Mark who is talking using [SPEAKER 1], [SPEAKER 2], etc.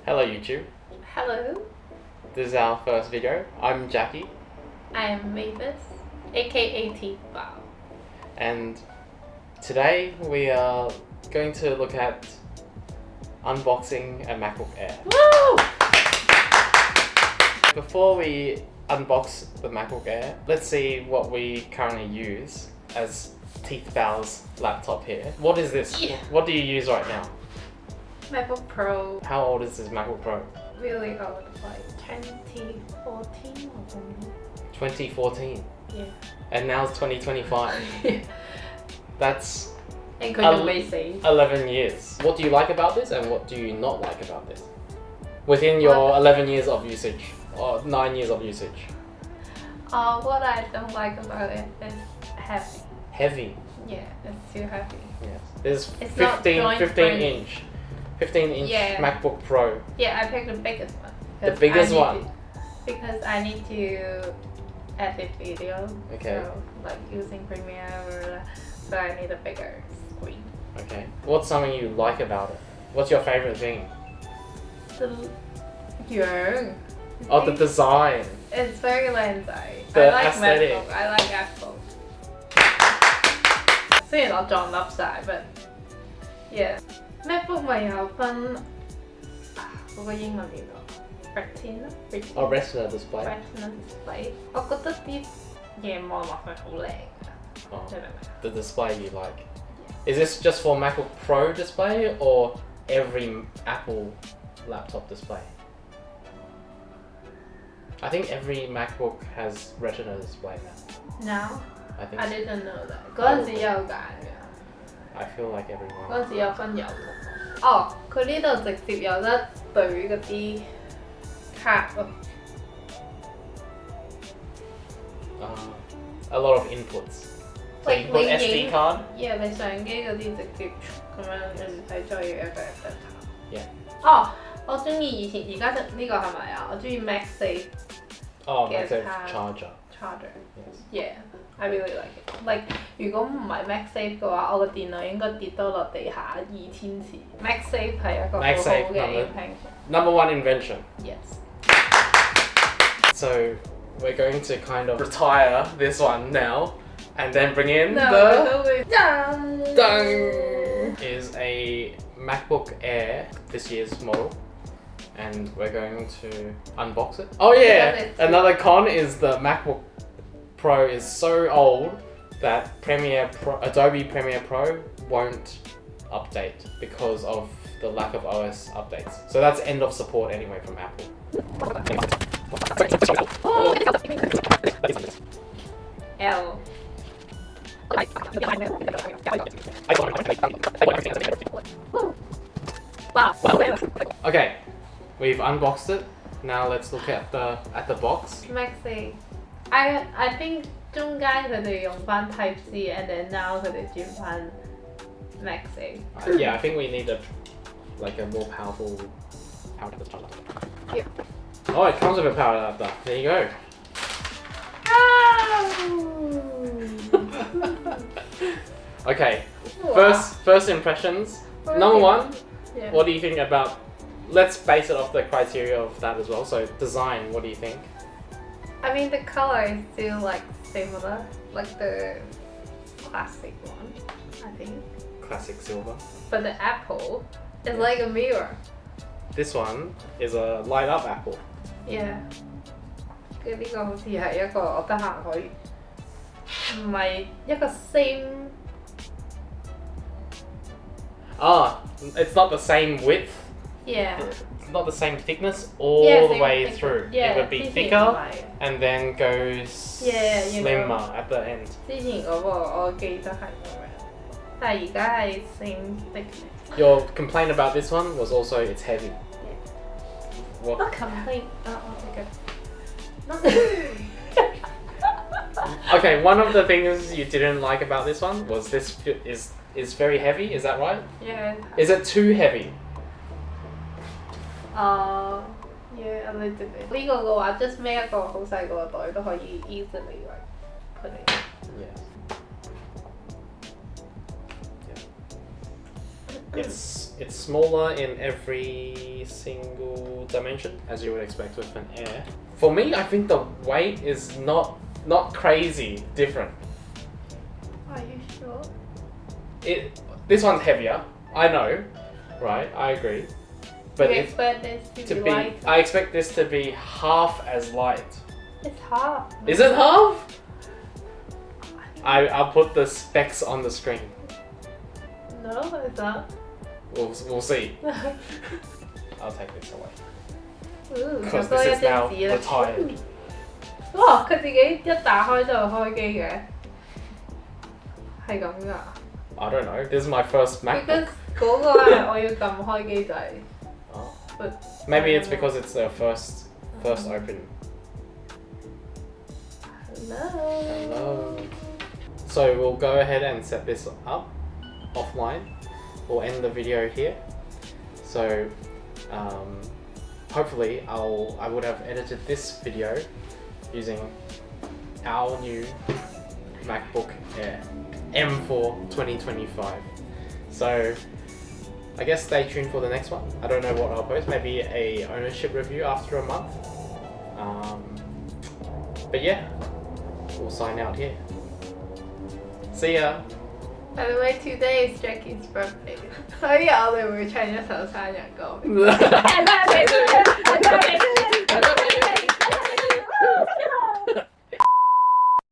[SPEAKER 1] Hello YouTube.
[SPEAKER 2] Hello,
[SPEAKER 1] This is our first video. I'm Jackie
[SPEAKER 2] I am Mavis, aka T-Bow.
[SPEAKER 1] and today we are going to look at unboxing a MacBook Air.
[SPEAKER 2] Woo!
[SPEAKER 1] Before we unbox the MacBook Air, let's see what we currently use as T-Bow's laptop here. What is this?
[SPEAKER 2] Yeah.
[SPEAKER 1] What do you use right now?
[SPEAKER 2] MacBook Pro,
[SPEAKER 1] How old is this MacBook Pro?
[SPEAKER 2] really old, like 2014 or something.
[SPEAKER 1] 2014.
[SPEAKER 2] Yeah.
[SPEAKER 1] And now it's 2025. That's
[SPEAKER 2] And could you may say?
[SPEAKER 1] 11 years. What do you like about this and what do you not like about this? Within your 11 years of usage, or 9 years of usage.
[SPEAKER 2] What I don't like about it is heavy.
[SPEAKER 1] Heavy.
[SPEAKER 2] Yeah, it's too heavy.
[SPEAKER 1] Yes. There's
[SPEAKER 2] It's not
[SPEAKER 1] 15
[SPEAKER 2] joint
[SPEAKER 1] 15
[SPEAKER 2] friendly.
[SPEAKER 1] inch. 15 inch
[SPEAKER 2] Yeah.
[SPEAKER 1] MacBook Pro.
[SPEAKER 2] Yeah, I picked the biggest one.
[SPEAKER 1] The
[SPEAKER 2] 'cause
[SPEAKER 1] biggest
[SPEAKER 2] I need
[SPEAKER 1] one?
[SPEAKER 2] because I need to edit video.
[SPEAKER 1] Okay.
[SPEAKER 2] So, like using Premiere, so I need a bigger screen.
[SPEAKER 1] Okay. What's something you like about it? What's your favorite thing?
[SPEAKER 2] The Young.
[SPEAKER 1] Oh, the design.
[SPEAKER 2] It's very landside.
[SPEAKER 1] The
[SPEAKER 2] I like
[SPEAKER 1] aesthetic.
[SPEAKER 2] MacBook. I like Apple. 雖然我撞笠晒 but yeah MacBook 咪有分嗰個英文點講 Retina
[SPEAKER 1] Oh, Retina display.
[SPEAKER 2] Retina display 我覺得啲嘢望落去好靚㗎
[SPEAKER 1] Oh,
[SPEAKER 2] 你明唔明？
[SPEAKER 1] the display you like. Is this just for MacBook Pro display or every Apple laptop display? I think every MacBook has Retina display now.
[SPEAKER 2] Now
[SPEAKER 1] I think
[SPEAKER 2] I
[SPEAKER 1] so.
[SPEAKER 2] didn't know that 嗰陣時有揀㗎
[SPEAKER 1] I feel like everyone.
[SPEAKER 2] 嗰陣時有分有同佢呢度直接有得對嗰啲卡咯
[SPEAKER 1] A lot of inputs. So you put SD card.
[SPEAKER 2] yeah 你相機嗰啲直接咁樣你唔使再要一個 adapter
[SPEAKER 1] Yeah.
[SPEAKER 2] 我中意以前而家呢個係咪啊？我中意 MagSafe
[SPEAKER 1] Oh,
[SPEAKER 2] Yes,
[SPEAKER 1] MagSafe
[SPEAKER 2] card.
[SPEAKER 1] charger.
[SPEAKER 2] charger
[SPEAKER 1] Yes.
[SPEAKER 2] yeah I really like it like 如果唔係 MagSafe 嘅話我個電腦應該跌多落地下2000次 MagSafe 係一個好好
[SPEAKER 1] MagSafe
[SPEAKER 2] 嘅
[SPEAKER 1] number-
[SPEAKER 2] invention
[SPEAKER 1] Number one invention.
[SPEAKER 2] yes
[SPEAKER 1] So we're going to kind of retire this one now, and then bring in
[SPEAKER 2] no,
[SPEAKER 1] the
[SPEAKER 2] dun!
[SPEAKER 1] dang is a MacBook Air, this year's model. And we're going to unbox it. Oh yeah,
[SPEAKER 2] Because it's-
[SPEAKER 1] another con is the MacBook Pro is so old that Adobe Premiere Pro won't update because of the lack of OS updates. So that's end of support anyway from Apple.
[SPEAKER 2] L wow
[SPEAKER 1] Okay, we've unboxed it. Now let's look at the box.
[SPEAKER 2] MagSafe I think 中間佢哋用翻 Type C and then now 佢哋轉翻 MagSafe
[SPEAKER 1] Yeah, I think we need a more powerful power adapter.
[SPEAKER 2] Yeah.
[SPEAKER 1] Oh, it comes with a power adapter. There you go. Okay, first impressions. Number one,
[SPEAKER 2] yeah.
[SPEAKER 1] what do you think about? Let's base it off the criteria of that as well. So design, what do you think?
[SPEAKER 2] I mean the color is still like similar like the classic one I think
[SPEAKER 1] Classic silver.
[SPEAKER 2] but the apple is like a mirror
[SPEAKER 1] This one is a light up apple.
[SPEAKER 2] yeah 佢呢個好似係一個我得閒可以唔係一個 same
[SPEAKER 1] It's not the same width.
[SPEAKER 2] yeah
[SPEAKER 1] It's not the same thickness all
[SPEAKER 2] Yeah,
[SPEAKER 1] the
[SPEAKER 2] same
[SPEAKER 1] way
[SPEAKER 2] thickness.
[SPEAKER 1] through.
[SPEAKER 2] Yeah,
[SPEAKER 1] It would be
[SPEAKER 2] 之前唔
[SPEAKER 1] thicker
[SPEAKER 2] 係
[SPEAKER 1] and then goes
[SPEAKER 2] Yeah, you know.
[SPEAKER 1] slimmer at the end.
[SPEAKER 2] 之前嗰個我記得係咁樣但係而家係 same thickness
[SPEAKER 1] Your complaint about this one was also it's heavy. What?
[SPEAKER 2] not complaint Not
[SPEAKER 1] Okay, one of the things you didn't like about this one was this is very heavy. Is that right?
[SPEAKER 2] yeah
[SPEAKER 1] Is it too heavy?
[SPEAKER 2] yeah a little bit 呢個嘅話 just 孭一個好細個嘅袋都可以 easily like put it
[SPEAKER 1] Yes. Yeah. It's smaller in every single dimension, as you would expect with an Air. For me, I think the weight is not crazy different.
[SPEAKER 2] Are you sure?
[SPEAKER 1] This one's heavier. I know, right? I agree. But
[SPEAKER 2] you expect this to be light?
[SPEAKER 1] I expect this to be half as light.
[SPEAKER 2] It's half.
[SPEAKER 1] Is it half? I'll put the specs on the screen.
[SPEAKER 2] No, it's not.
[SPEAKER 1] We'll see. I'll take this away.
[SPEAKER 2] Because
[SPEAKER 1] Because this is now retired.
[SPEAKER 2] 哇！佢自己一打開就開機嘅，係咁㗎。
[SPEAKER 1] I don't know. This is my first MacBook.
[SPEAKER 2] Because 嗰個係我要撳開機掣。
[SPEAKER 1] Oh.
[SPEAKER 2] But
[SPEAKER 1] Maybe it's because it's their first open.
[SPEAKER 2] Hello.
[SPEAKER 1] So we'll go ahead and set this up offline. We'll end the video here. So hopefully I would have edited this video using our new MacBook Air M4 2025. So I guess stay tuned for the next one. I don't know what I'll post, maybe a ownership review after a month. But yeah, we'll sign out here. See ya!
[SPEAKER 2] By the way, today is Jackie's birthday， 所以我哋會唱一首生日歌。